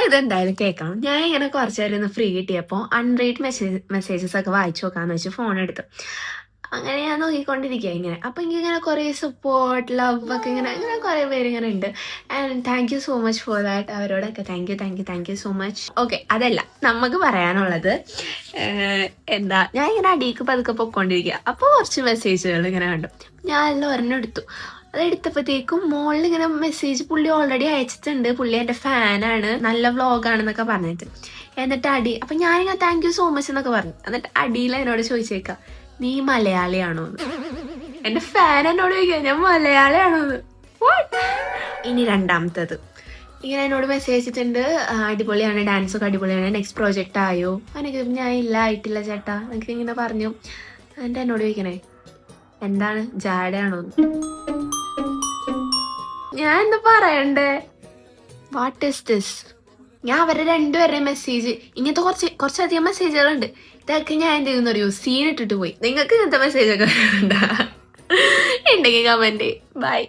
ഇതെന്തായാലും കേൾക്കണം. ഞാൻ ഇങ്ങനെ കുറച്ച് നേരം ഒന്ന് ഫ്രീ കിട്ടിയപ്പോൾ അൺറീഡ് മെസ്സേജസ് ഒക്കെ വായിച്ചു നോക്കാന്ന് വെച്ച് ഫോൺ എടുത്തു. അങ്ങനെ ഞാൻ നോക്കിക്കൊണ്ടിരിക്കുക ഇങ്ങനെ. അപ്പം എനിക്കിങ്ങനെ കുറേ സപ്പോർട്ട് ലവ് ഒക്കെ ഇങ്ങനെ ഇങ്ങനെ കുറേ പേര് ഇങ്ങനെ ഉണ്ട്. And thank you so much for that. അവരോടൊക്കെ thank you so much. Okay, അതല്ല നമുക്ക് പറയാനുള്ളത്. എന്താ, ഞാൻ ഇങ്ങനെ അടിയിക്ക് പതുക്കെ പൊയ്ക്കൊണ്ടിരിക്കുക. അപ്പോൾ കുറച്ച് മെസ്സേജുകൾ ഇങ്ങനെ കണ്ടു. ഞാൻ എല്ലാം ഒരെണ്ണം എടുത്തു. അതെടുത്തപ്പോഴത്തേക്കും മോളിൽ ഇങ്ങനെ മെസ്സേജ് പുള്ളി ഓൾറെഡി അയച്ചിട്ടുണ്ട്. പുള്ളി എൻ്റെ ഫാനാണ്, നല്ല വ്ളോഗാണെന്നൊക്കെ പറഞ്ഞിട്ട്. എന്നിട്ട് അപ്പം ഞാനിങ്ങനെ താങ്ക് യു സോ മച്ച് എന്നൊക്കെ പറഞ്ഞു. എന്നിട്ട് അടിയിൽ എന്നോട് ചോദിച്ചേക്കാം, നീ മലയാളിയാണോ എന്ന്. എൻ്റെ ഫാൻ എന്നോട് ചോദിക്കാം ഞാൻ മലയാളിയാണോന്ന്. ഇനി രണ്ടാമത്തത് ഇങ്ങനെ എന്നോട് മെസ്സേജ് അയച്ചിട്ടുണ്ട്, അടിപൊളിയാണ്, ഡാൻസൊക്കെ അടിപൊളിയാണ്, നെക്സ്റ്റ് പ്രോജക്റ്റ് ആയോ? എനിക്ക് ഞാൻ ഇല്ല, ആയിട്ടില്ല ചേട്ടാ എനിക്ക് ഇങ്ങനെ പറഞ്ഞു. എന്നിട്ട് എന്നോട് ചോദിക്കണേ എന്താണ് ജാടയാണോന്ന്. ഞാൻ എന്താ പറയണ്ടേ? What is this? ഞാൻ അവരുടെ രണ്ടുപേരുടെയും മെസ്സേജ്, ഇങ്ങനത്തെ കുറച്ചധികം മെസ്സേജുകളുണ്ട്. ഇതൊക്കെ ഞാൻ എന്ത് ചെയ്യുന്ന അറിയോ, സീൻ ഇട്ടിട്ട് പോയി. നിങ്ങൾക്ക് ഇങ്ങനത്തെ മെസ്സേജൊക്കെ ഉണ്ടെങ്കിൽ കമന്റ്. ബൈ.